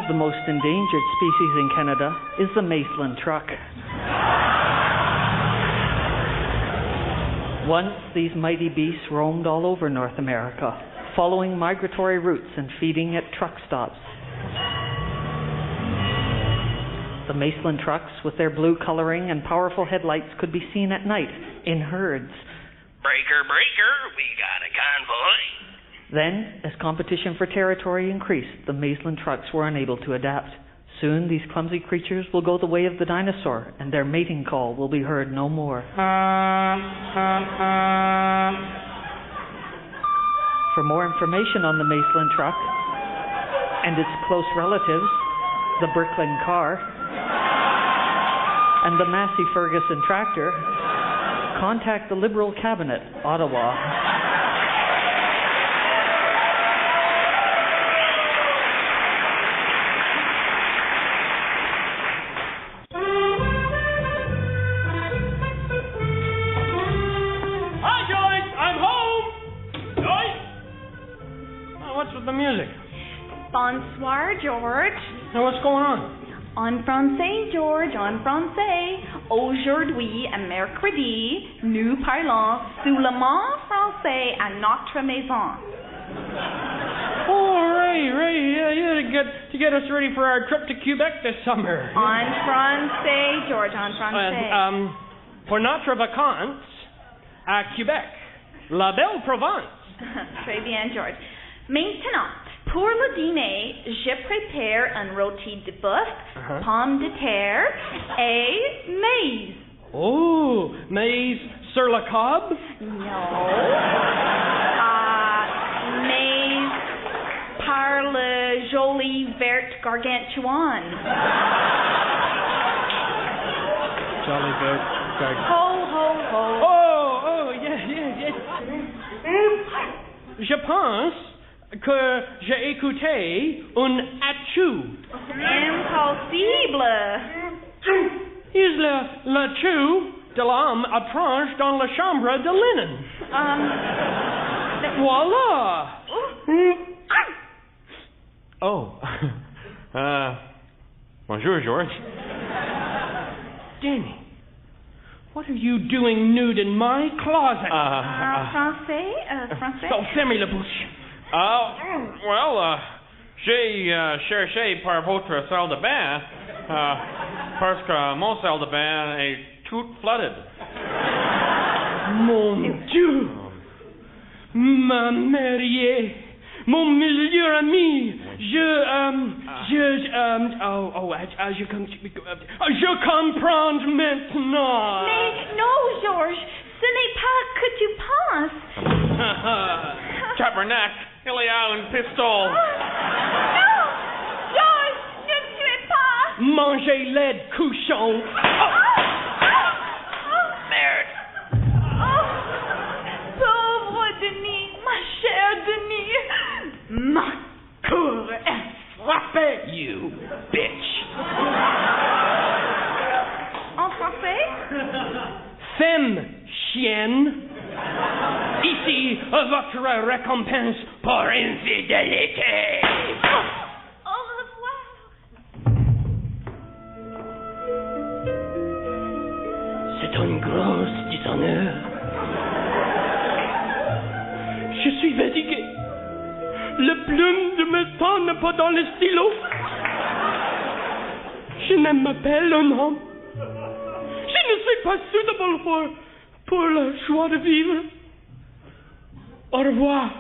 the most endangered species in Canada is the Maislin truck. Once these mighty beasts roamed all over North America, following migratory routes and feeding at truck stops. The Maislin trucks, with their blue coloring and powerful headlights, could be seen at night in herds. Breaker, breaker, we got a convoy. Then, as competition for territory increased, the Maislin trucks were unable to adapt. Soon, these clumsy creatures will go the way of the dinosaur, and their mating call will be heard no more. For more information on the Maislin truck and its close relatives, the Bricklin car and the Massey Ferguson tractor, contact the Liberal Cabinet, Ottawa. Hi, Joyce! I'm home! Joyce? Oh, what's with the music? Bonsoir, George. Now, what's going on? En français, George, en français. Aujourd'hui, à mercredi, nous parlons seulement français à notre maison. Oh, Ray, yeah, to get us ready for our trip to Quebec this summer. En français, George, en français. Pour notre vacances à Québec, la belle Provence. Très bien, George. Maintenant, pour le dîner, je prépare un rôti de bœuf, pommes de terre et maize. Oh, maize sur le cob? No. Maize par le joli vert gargantuan. Jolly vert gargantuan. Ho, ho, ho. Oh, yeah. Je pense que j'ai écouté un achou. Impossible. Is l'achou de l'homme à tranche dans la chambre de linen? Voilà. Oh. Bonjour, George. Danny, what are you doing nude in my closet? Français? Oh, fermez la bouche. J'ai cherché par votre salle de bain parce que mon salle de bain est tout flooded. Mon Dieu! Ma mariée, mon meilleur ami, je comprends maintenant. Mais non, George, ce n'est pas que tu penses. Tabernacle, il y a un pistol. Non, George, ne tuez pas. Mangez l'aide, cochon. Merde. Pauvre Denis, ma chère Denis. Ma cour est frappée. You bitch. En français? Femme, chienne. Ici, votre récompense pour infidélité. Au revoir. C'est un gros déshonneur. Je suis fatigué. Le plume de mes temps n'est pas dans le stylo. Je ne m'appelle un homme. Je ne suis pas suitable pour la joie de vivre. Au revoir,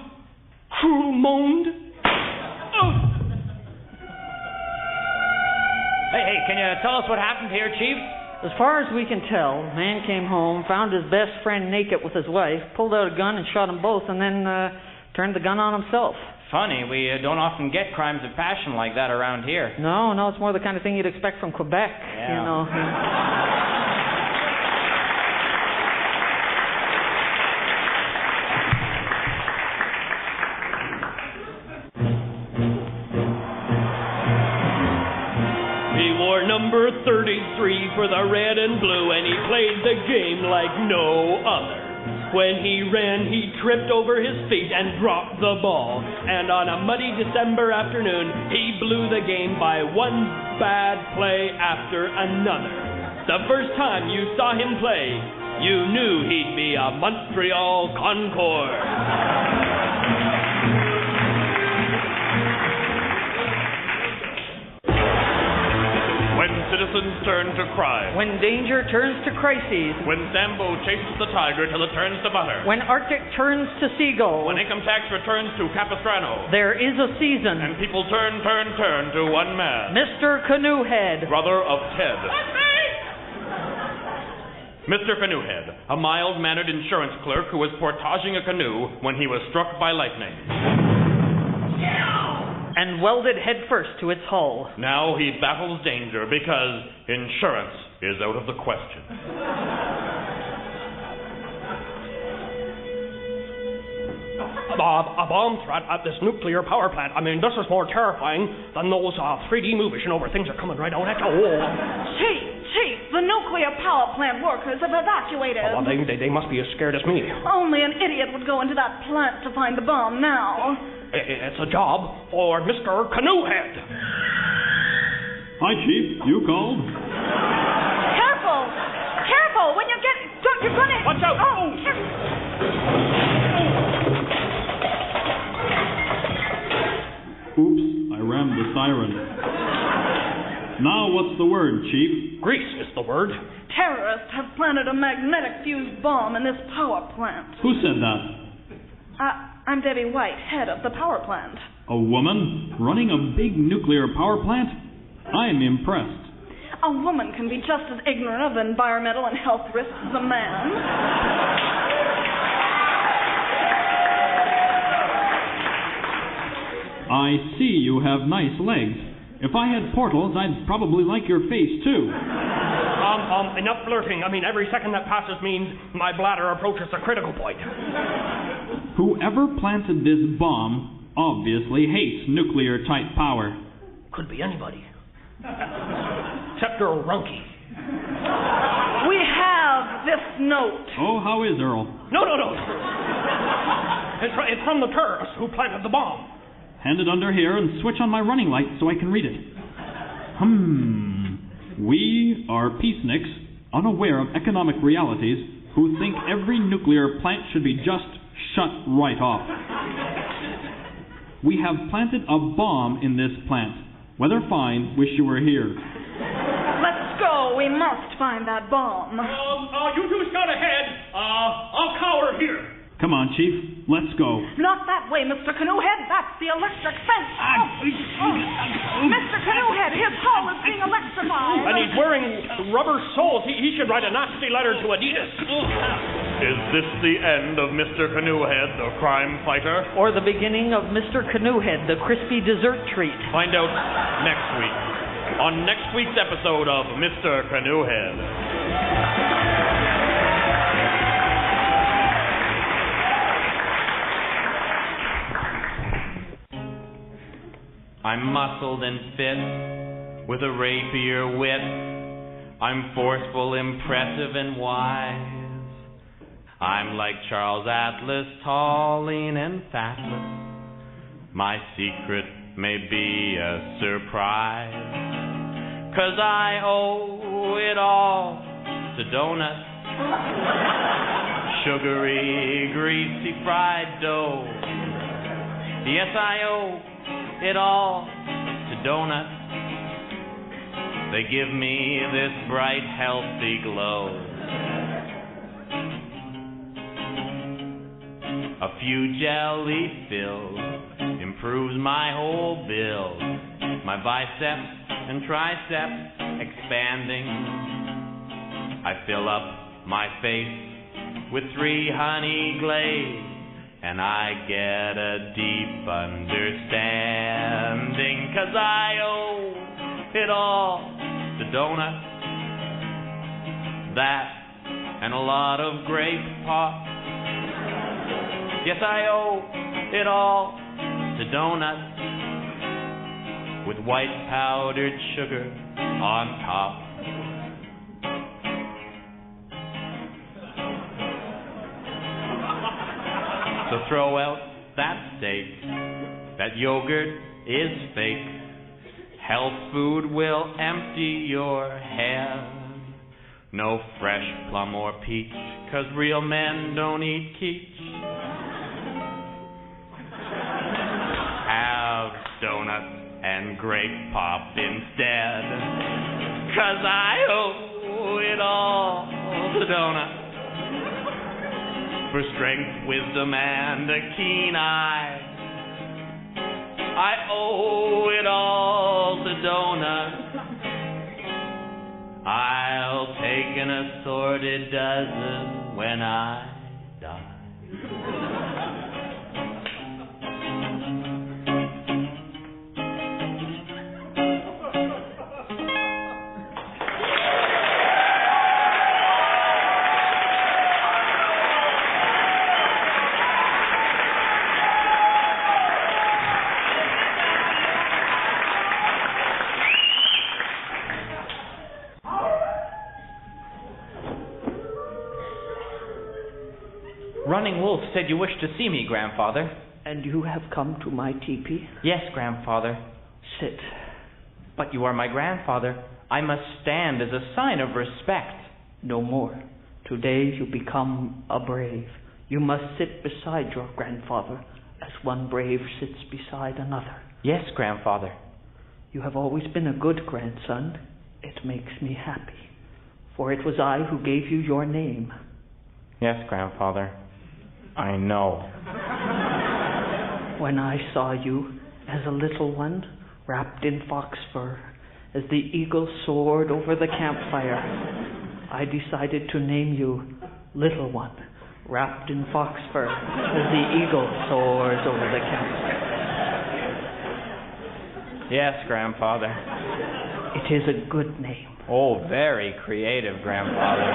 cruel monde. Oh. Hey, can you tell us what happened here, Chief? As far as we can tell, man came home, found his best friend naked with his wife, pulled out a gun and shot them both, and then turned the gun on himself. Funny, we don't often get crimes of passion like that around here. No, it's more the kind of thing you'd expect from Quebec, Yeah. you know. He wore number 33 for the red and blue, and he played the game like no other. When he ran, he tripped over his feet and dropped the ball. And on a muddy December afternoon, he blew the game by one bad play after another. The first time you saw him play, you knew he'd be a Montreal Concord. When citizens turn to crime. When danger turns to crises. When Sambo chases the tiger till it turns to butter. When Arctic turns to seagull. When income tax returns to Capistrano. There is a season. And people turn to one man. Mr. Canoehead. Brother of Ted. Mr. Canoehead, a mild-mannered insurance clerk who was portaging a canoe when he was struck by lightning. And welded headfirst to its hull. Now he battles danger because insurance is out of the question. A bomb threat at this nuclear power plant. I mean, this is more terrifying than those 3D movies, you know, where things are coming right out at you. Chief, the nuclear power plant workers have evacuated. Oh, well, they must be as scared as me. Only an idiot would go into that plant to find the bomb now. It's a job for Mr. Canoehead. Hi, Chief. You called? Careful! When you get... You're gonna... Watch out! Oh! Oops, I rammed the siren. Now what's the word, Chief? Grease is the word. Terrorists have planted a magnetic fused bomb in this power plant. Who said that? I'm Debbie White, head of the power plant. A woman running a big nuclear power plant? I'm impressed. A woman can be just as ignorant of environmental and health risks as a man. I see you have nice legs. If I had portals, I'd probably like your face, too. Enough flirting. I mean, every second that passes means my bladder approaches a critical point. Whoever planted this bomb obviously hates nuclear-type power. Could be anybody. Except Earl Runke. We have this note. Oh, how is Earl? No. It's from the terrorists who planted the bomb. Hand it under here and switch on my running light so I can read it. We are peaceniks, unaware of economic realities, who think every nuclear plant should be just shut right off. We have planted a bomb in this plant. Weather fine, wish you were here. Let's go. We must find that bomb. You two scout ahead. I'll cower here. Come on, Chief. Let's go. Not that way, Mr. Canoehead. That's the electric fence. Mr. Canoehead, his hull is being electrified. And he's wearing rubber soles. He should write a nasty letter to Adidas. Is this the end of Mr. Canoehead, the crime fighter? Or the beginning of Mr. Canoehead, the crispy dessert treat? Find out next week on next week's episode of Mr. Canoehead. I'm muscled and fit, with a rapier wit. I'm forceful, impressive, and wise. I'm like Charles Atlas, tall, lean, and fatless. My secret may be a surprise, 'cause I owe it all to donuts. Sugary, greasy, fried dough. Yes, I owe it all to donuts. They give me this bright, healthy glow. A few jelly fills improves my whole build. My biceps and triceps expanding. I fill up my face with 3 honey glaze, and I get a deep understanding, 'cause I owe it all to donuts. That and a lot of grape pop. Yes, I owe it all to donuts with white powdered sugar on top. throw out that steak. That yogurt is fake. Health food will empty your head. No fresh plum or peach, 'cause real men don't eat quiche. Have donuts and grape pop instead, 'cause I owe it all to donuts. For strength, wisdom, and a keen eye, I owe it all to donuts. I'll take an assorted dozen when I die. Running Wolf said you wished to see me, Grandfather. And you have come to my teepee? Yes, Grandfather. Sit. But you are my grandfather. I must stand as a sign of respect. No more. Today you become a brave. You must sit beside your grandfather, as one brave sits beside another. Yes, Grandfather. You have always been a good grandson. It makes me happy, for it was I who gave you your name. Yes, Grandfather. I know. When I saw you as a little one, wrapped in fox fur, as the eagle soared over the campfire, I decided to name you Little One, wrapped in fox fur, as the eagle soars over the campfire. Yes, Grandfather. It is a good name. Oh, very creative, Grandfather.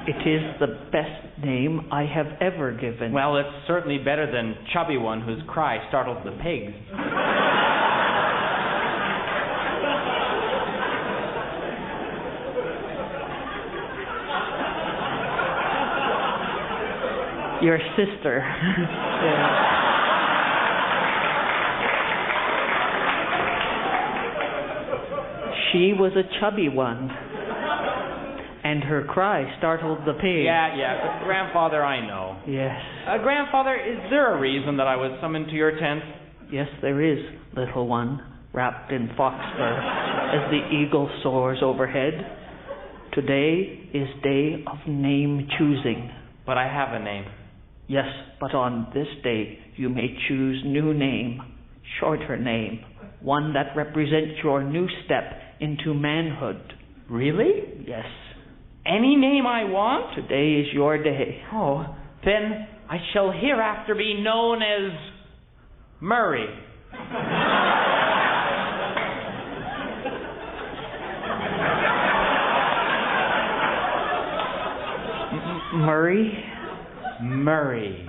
It is the best name I have ever given. Well, it's certainly better than Chubby One, whose cry startled the pigs. Your sister. Yeah. She was a chubby one, and her cry startled the pig. Yeah, but Grandfather, I know. Yes. Grandfather, is there a reason that I was summoned to your tent? Yes, there is, Little One, wrapped in fox fur, as the eagle soars overhead. Today is day of name choosing. But I have a name. Yes, but on this day you may choose new name, shorter name, one that represents your new step into manhood. Really? Yes. Any name I want? Today is your day. Oh, then I shall hereafter be known as Murray. Murray? Murray.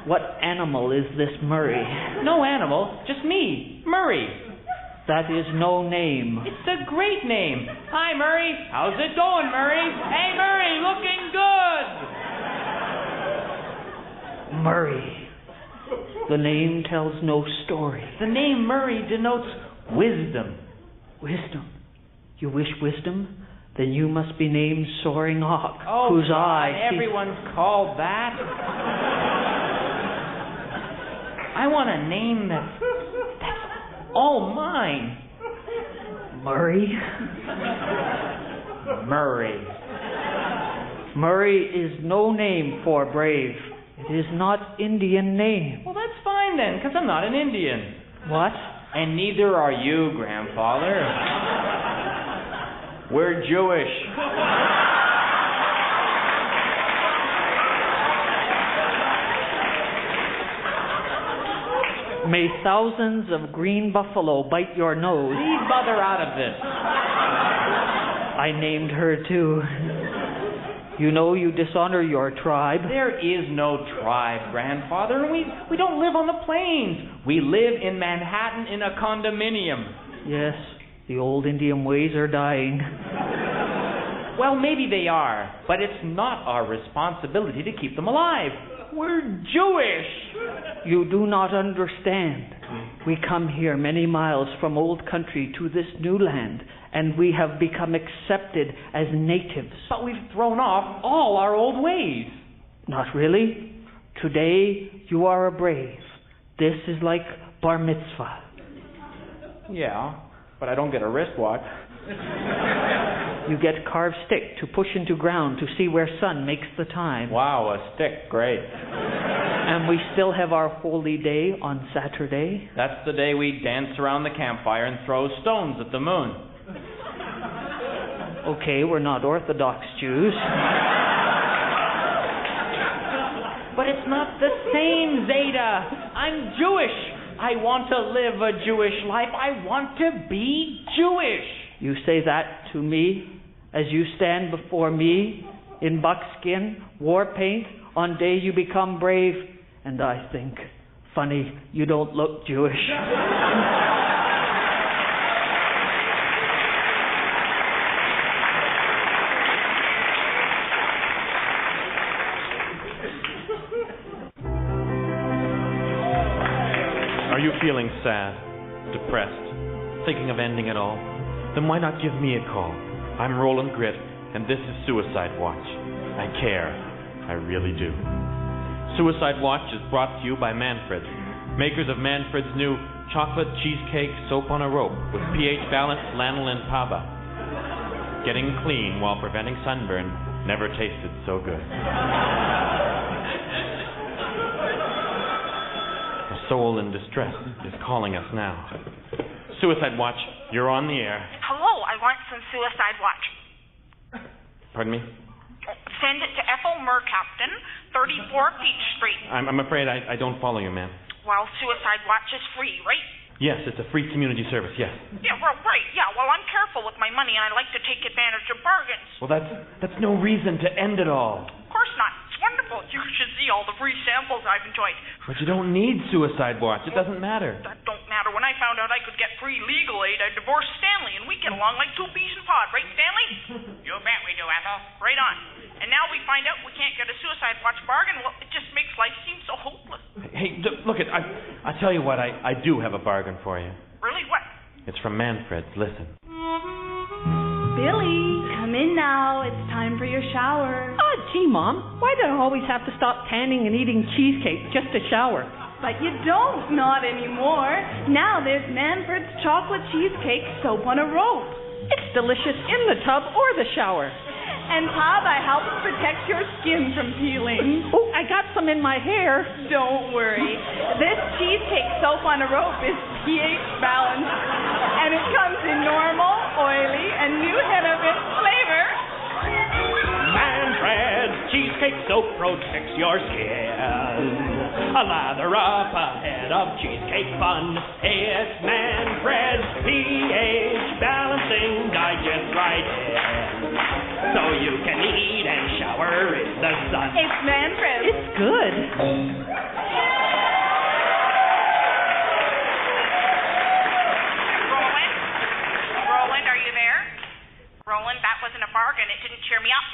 What animal is this Murray? No animal, just me, Murray. That is no name. It's a great name. Hi, Murray. How's it going, Murray? Hey, Murray, looking good. Murray. The name tells no story. The name Murray denotes wisdom. Wisdom? You wish wisdom? Then you must be named Soaring Hawk, whose eye... everyone's called that. I want a name that's all mine. Murray? Murray. Murray is no name for brave. It is not Indian name. Well, that's fine then, because I'm not an Indian. What? And neither are you, Grandfather. We're Jewish. May thousands of green buffalo bite your nose. Leave Mother out of this. I named her too. You know you dishonor your tribe. There is no tribe, Grandfather. We don't live on the plains. We live in Manhattan in a condominium. Yes, the old Indian ways are dying. Well, maybe they are, but it's not our responsibility to keep them alive. We're Jewish. You do not understand. We come here many miles from old country to this new land, and we have become accepted as natives. But we've thrown off all our old ways. Not really. Today you are a brave. This is like bar mitzvah. Yeah, but I don't get a wristwatch. You get carved stick to push into ground to see where sun makes the time. Wow, a stick, great. And we still have our holy day on Saturday. That's the day we dance around the campfire and throw stones at the moon. Okay, we're not Orthodox Jews. But it's not the same, Zeta. I'm Jewish. I want to live a Jewish life. I want to be Jewish. You say that to me as you stand before me in buckskin, war paint, on day you become brave, and I think, funny, you don't look Jewish. Are you feeling sad, depressed, thinking of ending it all? Then why not give me a call? I'm Roland Grit, and this is Suicide Watch. I care. I really do. Suicide Watch is brought to you by Manfred, makers of Manfred's new chocolate cheesecake soap on a rope with pH-balanced lanolin paba. Getting clean while preventing sunburn never tasted so good. A soul in distress is calling us now. Suicide Watch, you're on the air. Hello, I want some Suicide Watch. Pardon me? Send it to Ethel Mercaptain, 34 Peach Street. I'm afraid I don't follow you, ma'am. Well, Suicide Watch is free, right? Yes, it's a free community service, yes. Yeah, well, right. Yeah, well, I'm careful with my money, and I like to take advantage of bargains. Well, that's no reason to end it all. Of course not. It's wonderful. You should see all the free samples I've enjoyed. But you don't need Suicide Watch. It doesn't matter. That don't matter. When I found out I could get free legal aid, I divorced Stanley, and we get along like two peas in a pod. Right, Stanley? You bet we do, Ethel. Right on. And now we find out we can't get a Suicide Watch bargain. Well, it just makes life seem so hopeless. Hey, look, I tell you what, I do have a bargain for you. Really? What? It's from Manfred. Listen. Billy, come in now. It's time for your shower. Oh, gee, Mom, why do I always have to stop tanning and eating cheesecake just to shower? But you don't, not anymore. Now there's Manfred's chocolate cheesecake soap on a rope. It's delicious in the tub or the shower. And Papa helps protect your skin from peeling. Oh, I got some in my hair. Don't worry. This cheesecake soap on a rope is pH balanced. And it comes in normal, oily, and new Hinterland flavor. Manfred's cheesecake soap protects your skin. Lather up ahead of cheesecake fun. It's Manfred's pH balancing digest right in. So you can eat and shower in the sun. It's Manfred. It's good. Roland, are you there? Roland, that wasn't a bargain. It didn't cheer me up.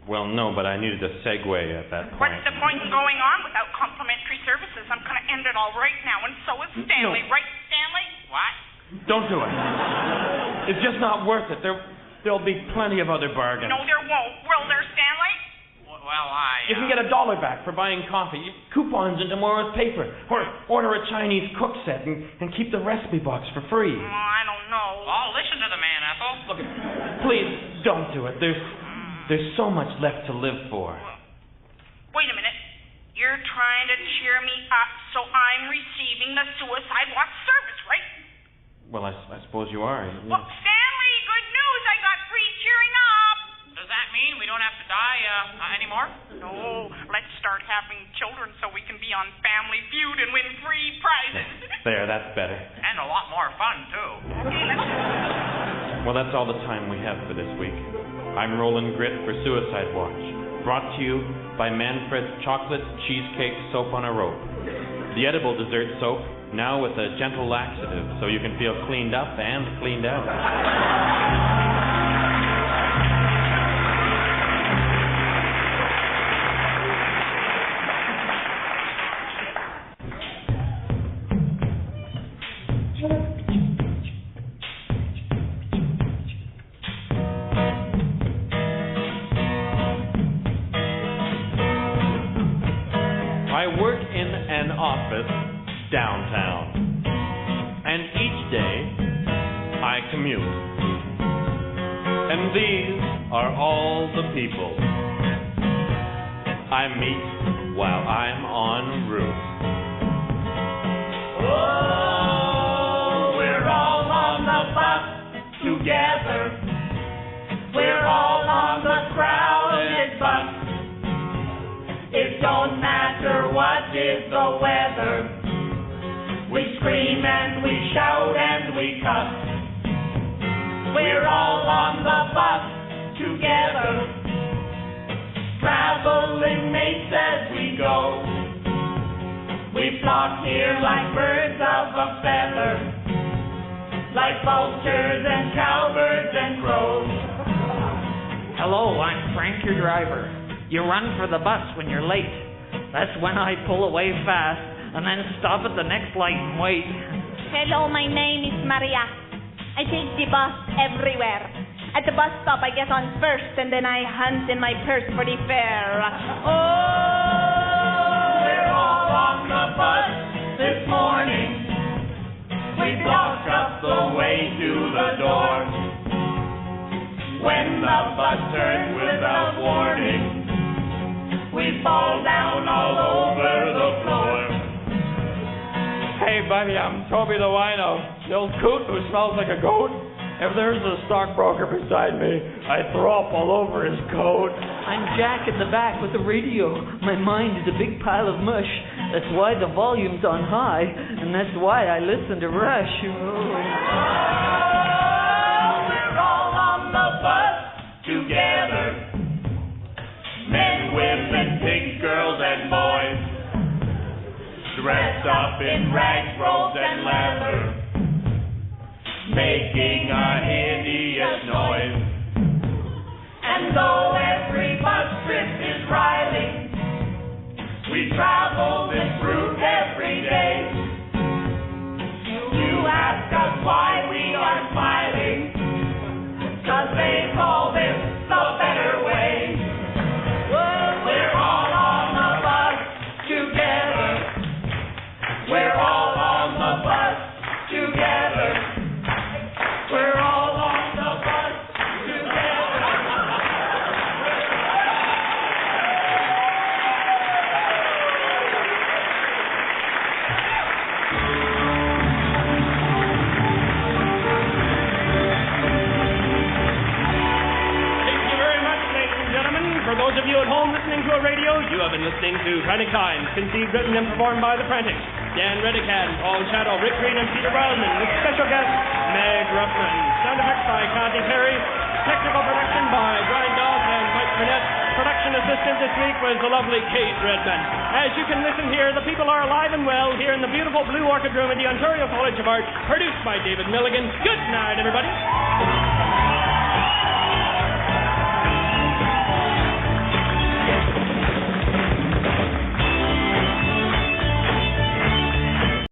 Well, no, but I needed a segue at that point. What's the point in going on without complimentary services? I'm going to end it all right now, and so is Stanley. No. Right, Stanley? What? Don't do it. It's just not worth it. There'll be plenty of other bargains. No, there won't. Will there, Stanley? Well, You can get $1 back for buying coffee, coupons in tomorrow's paper, or order a Chinese cook set and keep the recipe box for free. Oh, I don't know. Oh, listen to the man, Ethel. Look, please don't do it. There's so much left to live for. Wait a minute. You're trying to cheer me up, so I'm receiving the Suicide Watch service, right? Well, I suppose you are. Well, Stanley, good news. I got free cheering up. Does that mean we don't have to die anymore? No, let's start having children so we can be on Family Feud and win free prizes. There, that's better. And a lot more fun, too. Okay, let's... Well, that's all the time we have for this week. I'm Roland Grit for Suicide Watch, brought to you by Manfred's Chocolate Cheesecake Soap on a Rope. The edible dessert soap, now with a gentle laxative, so you can feel cleaned up and cleaned out. commute. And these are all the people I meet while I'm en route. Oh, we're all on the bus together. We're all on the crowded bus. It don't matter what is the weather. We scream and we shout and we cuss. We're all on the bus together, traveling mates as we go. We flock here like birds of a feather, like vultures and cowbirds and crows. Hello, I'm Frank, your driver. You run for the bus when you're late. That's when I pull away fast and then stop at the next light and wait. Hello, my name is Maria. I take the bus everywhere. At the bus stop, I get on first, and then I hunt in my purse for the fare. Oh, we're all on the bus this morning. We blocked up the way to the door. When the bus turns without warning, we fall down all over the floor. Hey, buddy, I'm Toby the Wino, the old coot who smells like a goat. If there's a stockbroker beside me, I throw up all over his coat. I'm Jack at the back with the radio. My mind is a big pile of mush. That's why the volume's on high, and that's why I listen to Rush. We're all on the bus together. Men, women, pigs, girls, and boys, dressed up in rags, robes, and leather, making a hideous noise. And though every bus trip is riley, we travel this route every day. You ask us why we are smiling, 'cause they call this the better way. We're all on the bus together. We're all on the bus together. We're all on the bus together. Thank you very much, ladies and gentlemen. For those of you at home listening to a radio, you have been listening to Frantic Times, conceived, written, and performed by the Frantic. Dan Redican, Paul Shadow, Rick Green, and Peter Wildman, with special guest Meg Ruffman. Sound effects by Connie Perry. Technical production by Brian Doss and Mike Burnett. Production assistant this week was the lovely Kate Redman. As you can listen here, the people are alive and well here in the beautiful Blue Orchid Room at the Ontario College of Art, produced by David Milligan. Good night, everybody.